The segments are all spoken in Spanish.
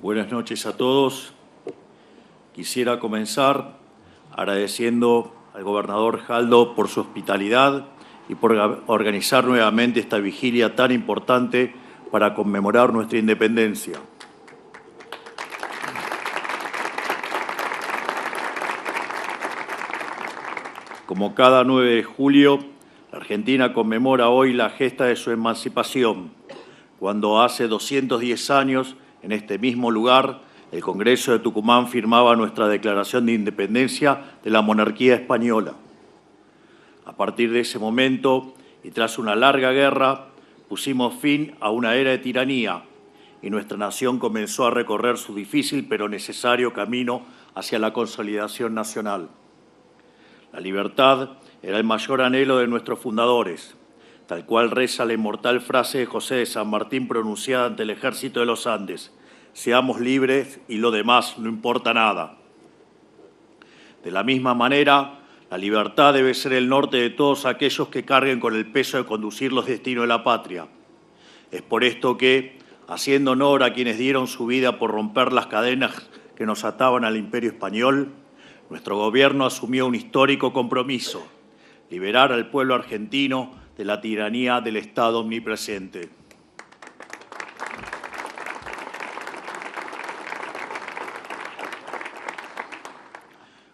Buenas noches a todos. Quisiera comenzar agradeciendo al gobernador Jaldo por su hospitalidad y por organizar nuevamente esta vigilia tan importante para conmemorar nuestra independencia. Como cada 9 de julio, la Argentina conmemora hoy la gesta de su emancipación, cuando hace 210 años, en este mismo lugar, el Congreso de Tucumán firmaba nuestra Declaración de Independencia de la monarquía española. A partir de ese momento, y tras una larga guerra, pusimos fin a una era de tiranía y nuestra nación comenzó a recorrer su difícil pero necesario camino hacia la consolidación nacional. La libertad era el mayor anhelo de nuestros fundadores, tal cual reza la inmortal frase de José de San Martín pronunciada ante el ejército de los Andes: seamos libres y lo demás no importa nada. De la misma manera, la libertad debe ser el norte de todos aquellos que carguen con el peso de conducir los destinos de la patria. Es por esto que, haciendo honor a quienes dieron su vida por romper las cadenas que nos ataban al Imperio Español, nuestro gobierno asumió un histórico compromiso: liberar al pueblo argentino de la tiranía del Estado omnipresente.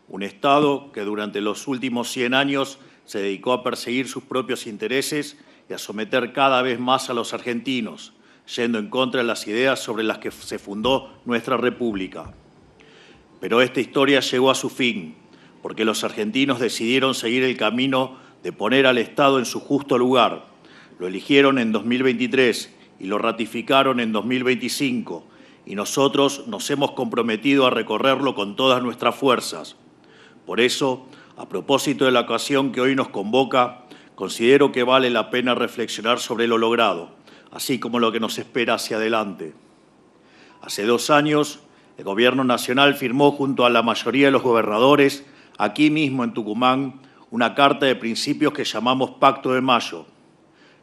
Un Estado que durante los últimos 100 años se dedicó a perseguir sus propios intereses y a someter cada vez más a los argentinos, yendo en contra de las ideas sobre las que se fundó nuestra República. Pero esta historia llegó a su fin, porque los argentinos decidieron seguir el camino de poner al Estado en su justo lugar. Lo eligieron en 2023 y lo ratificaron en 2025, y nosotros nos hemos comprometido a recorrerlo con todas nuestras fuerzas. Por eso, a propósito de la ocasión que hoy nos convoca, considero que vale la pena reflexionar sobre lo logrado, así como lo que nos espera hacia adelante. Hace 2 años, el Gobierno Nacional firmó junto a la mayoría de los gobernadores, aquí mismo en Tucumán, una carta de principios que llamamos Pacto de Mayo.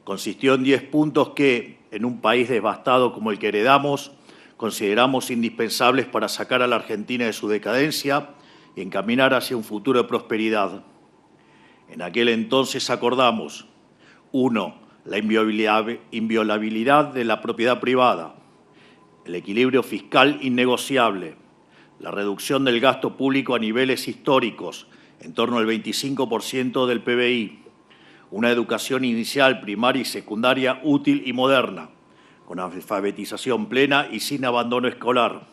Consistió en 10 puntos que, en un país devastado como el que heredamos, consideramos indispensables para sacar a la Argentina de su decadencia y encaminar hacia un futuro de prosperidad. En aquel entonces acordamos: 1. La inviolabilidad de la propiedad privada, el equilibrio fiscal innegociable, la reducción del gasto público a niveles históricos, en torno al 25% del PBI, una educación inicial, primaria y secundaria útil y moderna, con alfabetización plena y sin abandono escolar,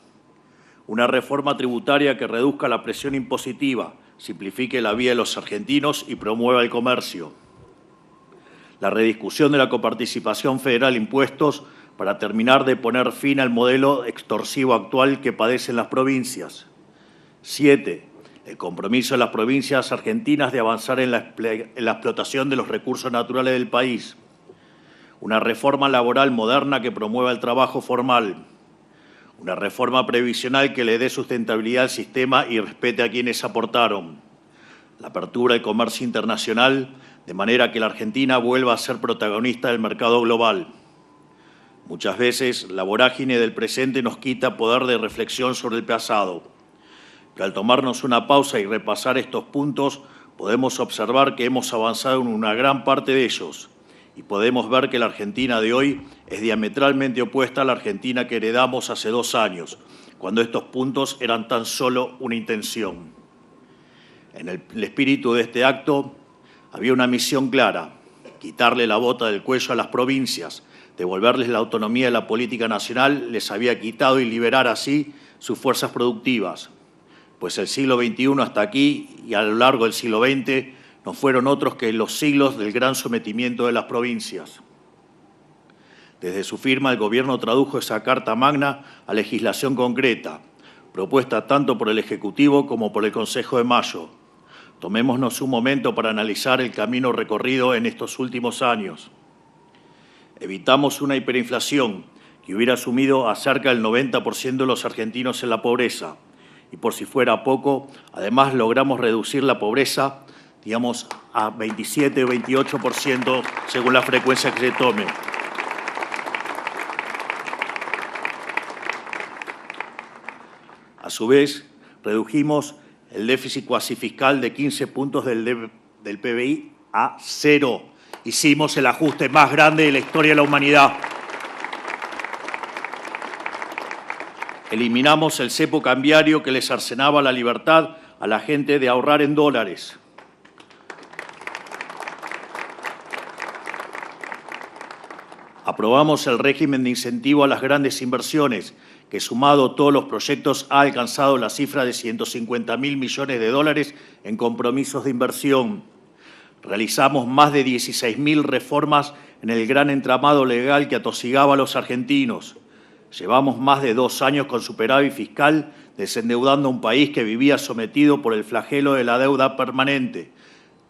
una reforma tributaria que reduzca la presión impositiva, simplifique la vida de los argentinos y promueva el comercio, la rediscusión de la coparticipación federal en impuestos para terminar de poner fin al modelo extorsivo actual que padecen las provincias. 7. El compromiso de las provincias argentinas de avanzar en la explotación de los recursos naturales del país. Una reforma laboral moderna que promueva el trabajo formal. Una reforma previsional que le dé sustentabilidad al sistema y respete a quienes aportaron. La apertura del comercio internacional, de manera que la Argentina vuelva a ser protagonista del mercado global. Muchas veces la vorágine del presente nos quita poder de reflexión sobre el pasado. Pero al tomarnos una pausa y repasar estos puntos, podemos observar que hemos avanzado en una gran parte de ellos y podemos ver que la Argentina de hoy es diametralmente opuesta a la Argentina que heredamos hace 2 años, cuando estos puntos eran tan solo una intención. En el espíritu de este acto había una misión clara: quitarle la bota del cuello a las provincias, devolverles la autonomía de la política nacional, les había quitado y liberar así sus fuerzas productivas. Pues el siglo XXI hasta aquí y a lo largo del siglo XX no fueron otros que los siglos del gran sometimiento de las provincias. Desde su firma, el Gobierno tradujo esa Carta Magna a legislación concreta, propuesta tanto por el Ejecutivo como por el Consejo de Mayo. Tomémonos un momento para analizar el camino recorrido en estos últimos años. Evitamos una hiperinflación que hubiera sumido a cerca del 90% de los argentinos en la pobreza. Y por si fuera poco, además logramos reducir la pobreza, digamos, a 27 o 28% según la frecuencia que se tome. su vez, redujimos el déficit cuasi fiscal de 15 puntos del PBI a 0. Hicimos el ajuste más grande de la historia de la humanidad. Eliminamos el cepo cambiario que le cercenaba la libertad a la gente de ahorrar en dólares. Aprobamos el régimen de incentivo a las grandes inversiones, que sumado a todos los proyectos ha alcanzado la cifra de 150.000 millones de dólares en compromisos de inversión. Realizamos más de 16.000 reformas en el gran entramado legal que atosigaba a los argentinos. Llevamos más de 2 años con superávit fiscal, desendeudando a un país que vivía sometido por el flagelo de la deuda permanente.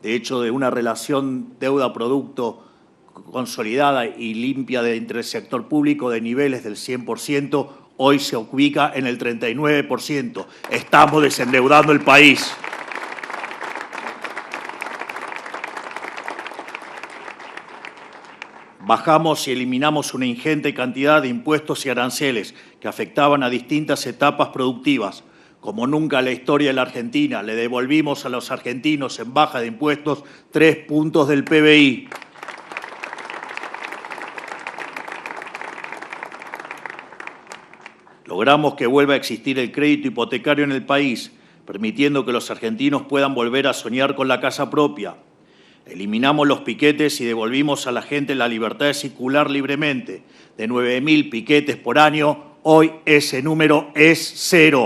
De hecho, de una relación deuda-producto consolidada y limpia entre el sector público de niveles del 100%, hoy se ubica en el 39%. Estamos desendeudando el país. Bajamos y eliminamos una ingente cantidad de impuestos y aranceles que afectaban a distintas etapas productivas. Como nunca en la historia de la Argentina, le devolvimos a los argentinos en baja de impuestos 3 puntos del PBI. Logramos que vuelva a existir el crédito hipotecario en el país, permitiendo que los argentinos puedan volver a soñar con la casa propia. Eliminamos los piquetes y devolvimos a la gente la libertad de circular libremente. De 9.000 piquetes por año, hoy ese número es 0.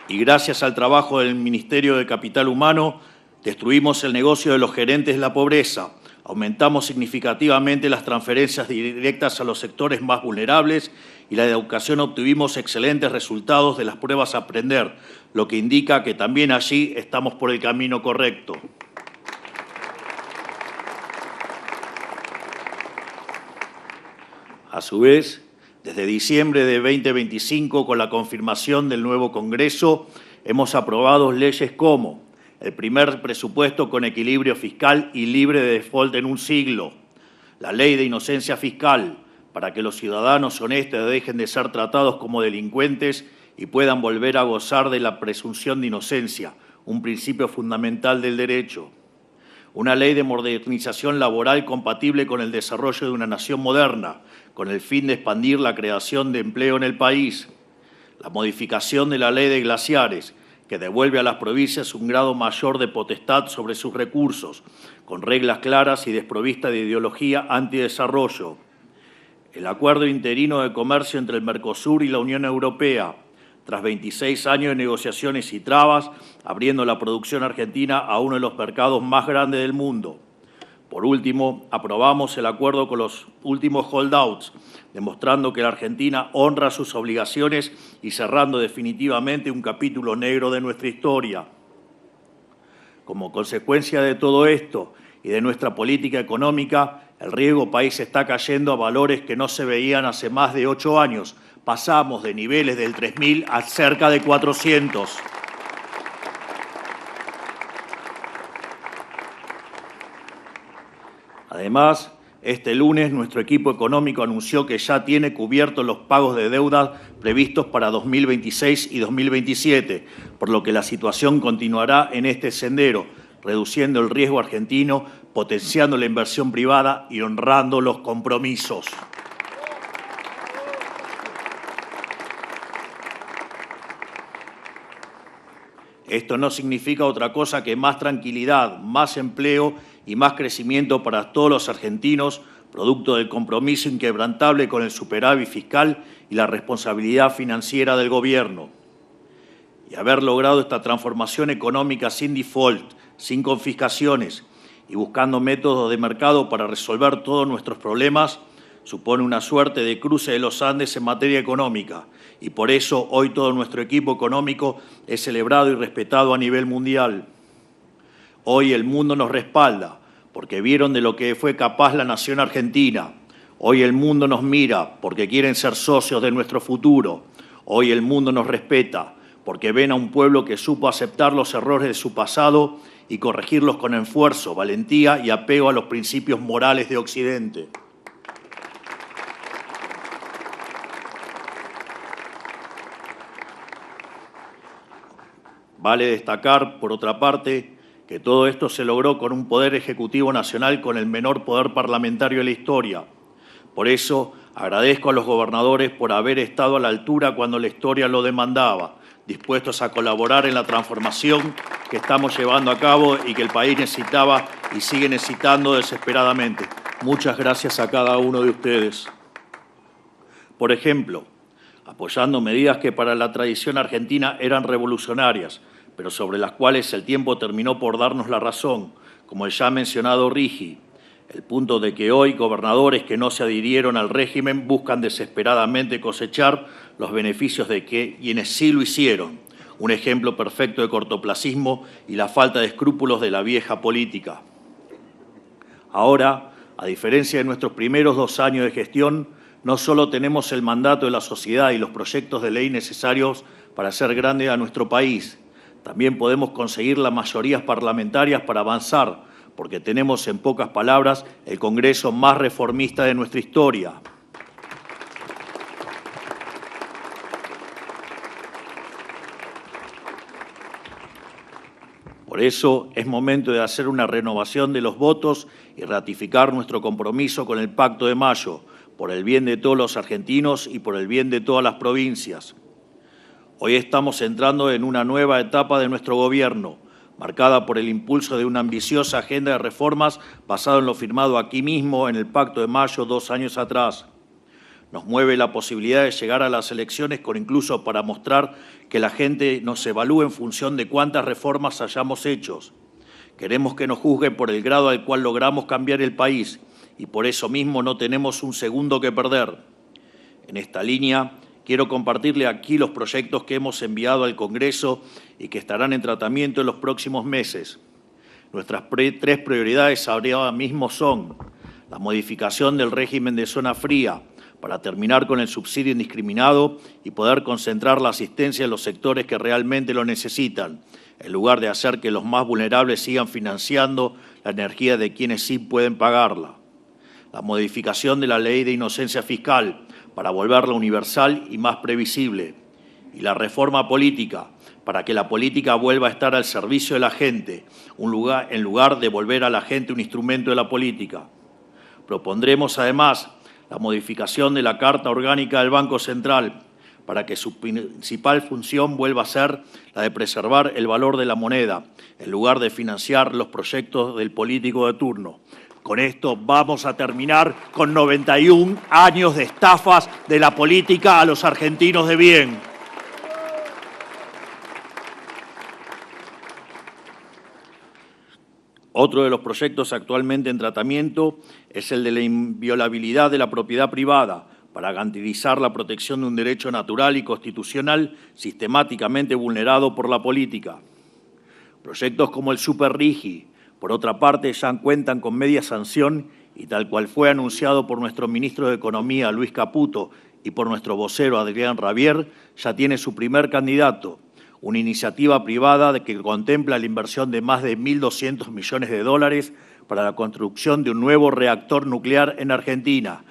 Y gracias al trabajo del Ministerio de Capital Humano, destruimos el negocio de los gerentes de la pobreza, aumentamos significativamente las transferencias directas a los sectores más vulnerables y la educación obtuvimos excelentes resultados de las pruebas a aprender, lo que indica que también allí estamos por el camino correcto. A su vez, desde diciembre de 2025, con la confirmación del nuevo Congreso, hemos aprobado leyes como el primer presupuesto con equilibrio fiscal y libre de default en un siglo, la ley de inocencia fiscal, para que los ciudadanos honestos dejen de ser tratados como delincuentes y puedan volver a gozar de la presunción de inocencia, un principio fundamental del derecho. Una ley de modernización laboral compatible con el desarrollo de una nación moderna, con el fin de expandir la creación de empleo en el país. La modificación de la ley de glaciares, que devuelve a las provincias un grado mayor de potestad sobre sus recursos, con reglas claras y desprovista de ideología antidesarrollo. El acuerdo interino de comercio entre el Mercosur y la Unión Europea, tras 26 años de negociaciones y trabas, abriendo la producción argentina a uno de los mercados más grandes del mundo. Por último, aprobamos el acuerdo con los últimos holdouts, demostrando que la Argentina honra sus obligaciones y cerrando definitivamente un capítulo negro de nuestra historia. Como consecuencia de todo esto y de nuestra política económica, el riesgo país está cayendo a valores que no se veían hace más de 8 años. Pasamos de niveles del 3.000 a cerca de 400. Además, este lunes nuestro equipo económico anunció que ya tiene cubiertos los pagos de deuda previstos para 2026 y 2027, por lo que la situación continuará en este sendero, reduciendo el riesgo argentino, potenciando la inversión privada y honrando los compromisos. Esto no significa otra cosa que más tranquilidad, más empleo y más crecimiento para todos los argentinos, producto del compromiso inquebrantable con el superávit fiscal y la responsabilidad financiera del Gobierno. Y haber logrado esta transformación económica sin default, sin confiscaciones y buscando métodos de mercado para resolver todos nuestros problemas, supone una suerte de cruce de los Andes en materia económica, y por eso hoy todo nuestro equipo económico es celebrado y respetado a nivel mundial. Hoy el mundo nos respalda, porque vieron de lo que fue capaz la nación argentina. Hoy el mundo nos mira, porque quieren ser socios de nuestro futuro. Hoy el mundo nos respeta, porque ven a un pueblo que supo aceptar los errores de su pasado y corregirlos con esfuerzo, valentía y apego a los principios morales de Occidente. Vale destacar, por otra parte, que todo esto se logró con un Poder Ejecutivo Nacional con el menor poder parlamentario de la historia. Por eso, agradezco a los gobernadores por haber estado a la altura cuando la historia lo demandaba, dispuestos a colaborar en la transformación que estamos llevando a cabo y que el país necesitaba y sigue necesitando desesperadamente. Muchas gracias a cada uno de ustedes. Por ejemplo, apoyando medidas que para la tradición argentina eran revolucionarias, pero sobre las cuales el tiempo terminó por darnos la razón, como el ya mencionado RIGI, el punto de que hoy gobernadores que no se adhirieron al régimen buscan desesperadamente cosechar los beneficios de quienes sí lo hicieron, un ejemplo perfecto de cortoplacismo y la falta de escrúpulos de la vieja política. Ahora, a diferencia de nuestros primeros 2 años de gestión, no solo tenemos el mandato de la sociedad y los proyectos de ley necesarios para hacer grande a nuestro país, también podemos conseguir las mayorías parlamentarias para avanzar, porque tenemos, en pocas palabras, el Congreso más reformista de nuestra historia. Por eso es momento de hacer una renovación de los votos y ratificar nuestro compromiso con el Pacto de Mayo, por el bien de todos los argentinos y por el bien de todas las provincias. Hoy estamos entrando en una nueva etapa de nuestro gobierno, marcada por el impulso de una ambiciosa agenda de reformas basada en lo firmado aquí mismo en el Pacto de Mayo 2 años atrás. Nos mueve la posibilidad de llegar a las elecciones con incluso para mostrar que la gente nos evalúe en función de cuántas reformas hayamos hecho. Queremos que nos juzguen por el grado al cual logramos cambiar el país y por eso mismo no tenemos un segundo que perder. En esta línea, quiero compartirle aquí los proyectos que hemos enviado al Congreso y que estarán en tratamiento en los próximos meses. Nuestras 3 prioridades ahora mismo son la modificación del régimen de zona fría para terminar con el subsidio indiscriminado y poder concentrar la asistencia en los sectores que realmente lo necesitan, en lugar de hacer que los más vulnerables sigan financiando la energía de quienes sí pueden pagarla. La modificación de la ley de inocencia fiscal para volverla universal y más previsible. Y la reforma política para que la política vuelva a estar al servicio de la gente, en lugar de volver a la gente un instrumento de la política. Propondremos además la modificación de la Carta Orgánica del Banco Central para que su principal función vuelva a ser la de preservar el valor de la moneda, en lugar de financiar los proyectos del político de turno. Con esto vamos a terminar con 91 años de estafas de la política a los argentinos de bien. Otro de los proyectos actualmente en tratamiento es el de la inviolabilidad de la propiedad privada para garantizar la protección de un derecho natural y constitucional sistemáticamente vulnerado por la política. Proyectos como el Super RIGI, por otra parte, ya cuentan con media sanción y tal cual fue anunciado por nuestro ministro de Economía, Luis Caputo, y por nuestro vocero, Adrián Rabier, ya tiene su primer candidato, una iniciativa privada que contempla la inversión de más de 1.200 millones de dólares para la construcción de un nuevo reactor nuclear en Argentina.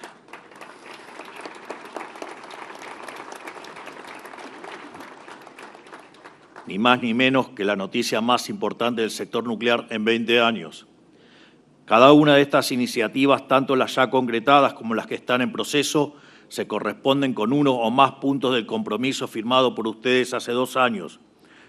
Ni más ni menos que la noticia más importante del sector nuclear en 20 años. Cada una de estas iniciativas, tanto las ya concretadas como las que están en proceso, se corresponden con uno o más puntos del compromiso firmado por ustedes hace 2 años.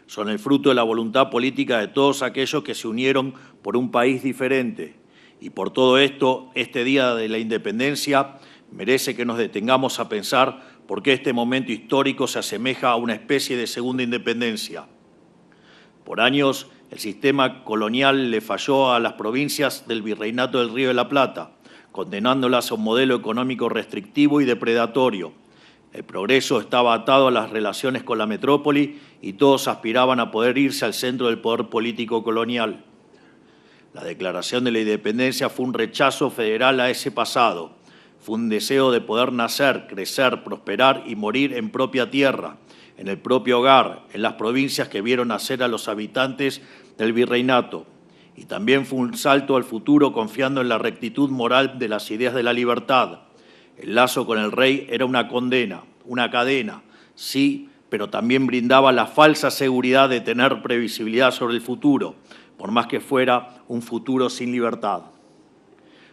Son el fruto de la voluntad política de todos aquellos que se unieron por un país diferente. Y por todo esto, este Día de la Independencia merece que nos detengamos a pensar por qué este momento histórico se asemeja a una especie de segunda independencia. Por años, el sistema colonial le falló a las provincias del Virreinato del Río de la Plata, condenándolas a un modelo económico restrictivo y depredatorio. El progreso estaba atado a las relaciones con la metrópoli y todos aspiraban a poder irse al centro del poder político colonial. La declaración de la independencia fue un rechazo federal a ese pasado. Fue un deseo de poder nacer, crecer, prosperar y morir en propia tierra, en el propio hogar, en las provincias que vieron nacer a los habitantes del virreinato. y también fue un salto al futuro confiando en la rectitud moral de las ideas de la libertad. El lazo con el rey era una condena, una cadena, sí, pero también brindaba la falsa seguridad de tener previsibilidad sobre el futuro, por más que fuera un futuro sin libertad.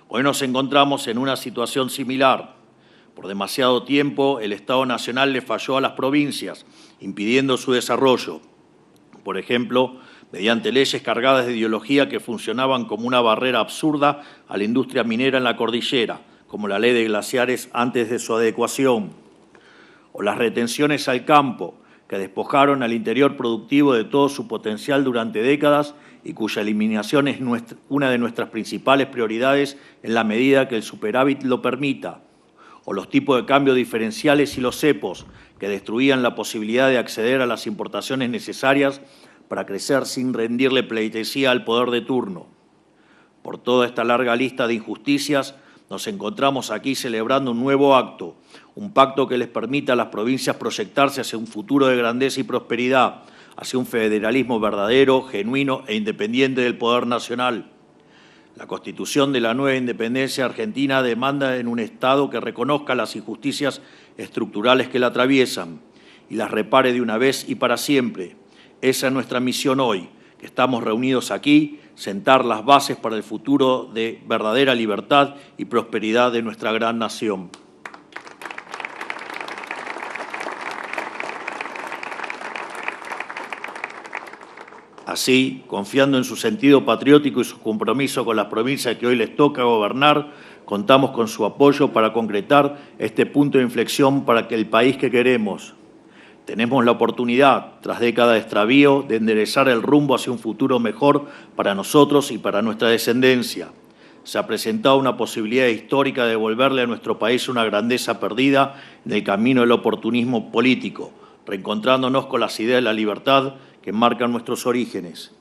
Hoy nos encontramos en una situación similar. Por demasiado tiempo, el Estado Nacional le falló a las provincias, impidiendo su desarrollo. Por ejemplo, mediante leyes cargadas de ideología que funcionaban como una barrera absurda a la industria minera en la cordillera, como la ley de glaciares antes de su adecuación, o las retenciones al campo, que despojaron al interior productivo de todo su potencial durante décadas y cuya eliminación es una de nuestras principales prioridades en la medida que el superávit lo permita, o los tipos de cambio diferenciales y los cepos, que destruían la posibilidad de acceder a las importaciones necesarias para crecer sin rendirle pleitesía al poder de turno. Por toda esta larga lista de injusticias, nos encontramos aquí celebrando un nuevo acto, un pacto que les permita a las provincias proyectarse hacia un futuro de grandeza y prosperidad, hacia un federalismo verdadero, genuino e independiente del poder nacional. La Constitución de la nueva independencia argentina demanda en un Estado que reconozca las injusticias estructurales que la atraviesan y las repare de una vez y para siempre. Esa es nuestra misión hoy, que estamos reunidos aquí, sentar las bases para el futuro de verdadera libertad y prosperidad de nuestra gran nación. Así, confiando en su sentido patriótico y su compromiso con las provincias que hoy les toca gobernar, contamos con su apoyo para concretar este punto de inflexión para el país que queremos. Tenemos la oportunidad, tras décadas de extravío, de enderezar el rumbo hacia un futuro mejor para nosotros y para nuestra descendencia. Se ha presentado una posibilidad histórica de devolverle a nuestro país una grandeza perdida en el camino del oportunismo político, reencontrándonos con las ideas de la libertad que marcan nuestros orígenes.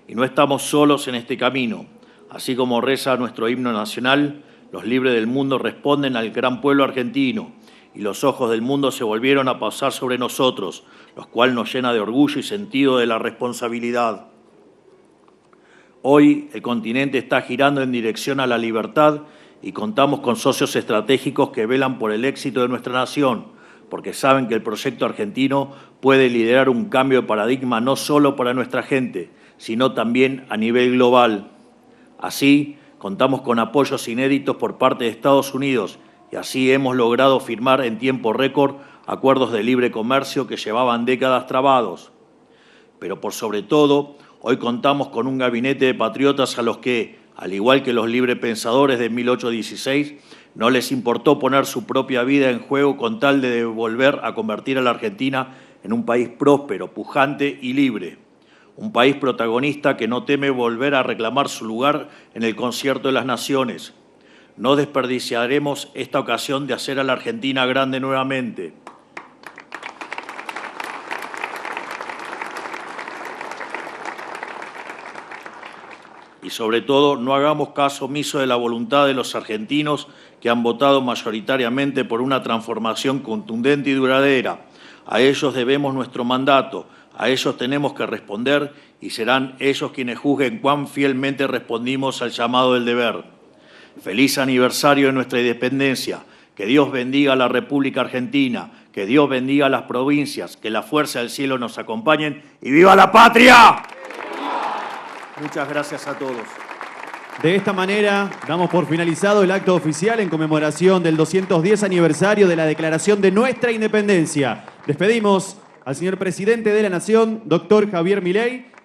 Y no estamos solos en este camino. Así como reza nuestro himno nacional, los libres del mundo responden al gran pueblo argentino, y los ojos del mundo se volvieron a pasar sobre nosotros, lo cual nos llena de orgullo y sentido de la responsabilidad. Hoy el continente está girando en dirección a la libertad y contamos con socios estratégicos que velan por el éxito de nuestra nación, porque saben que el proyecto argentino puede liderar un cambio de paradigma no solo para nuestra gente, sino también a nivel global. Así, contamos con apoyos inéditos por parte de Estados Unidos y así hemos logrado firmar en tiempo récord acuerdos de libre comercio que llevaban décadas trabados. Pero por sobre todo, hoy contamos con un gabinete de patriotas a los que, al igual que los librepensadores de 1816, no les importó poner su propia vida en juego con tal de volver a convertir a la Argentina en un país próspero, pujante y libre. Un país protagonista que no teme volver a reclamar su lugar en el concierto de las naciones. No desperdiciaremos esta ocasión de hacer a la Argentina grande nuevamente. Y sobre todo, no hagamos caso omiso de la voluntad de los argentinos que han votado mayoritariamente por una transformación contundente y duradera. A ellos debemos nuestro mandato, a ellos tenemos que responder y serán ellos quienes juzguen cuán fielmente respondimos al llamado del deber. Feliz aniversario de nuestra independencia. Que Dios bendiga a la República Argentina, que Dios bendiga a las provincias, que la fuerza del cielo nos acompañen y ¡viva la patria! Muchas gracias a todos. De esta manera, damos por finalizado el acto oficial en conmemoración del 210 aniversario de la declaración de nuestra independencia. Despedimos al señor presidente de la Nación, doctor Javier Milei.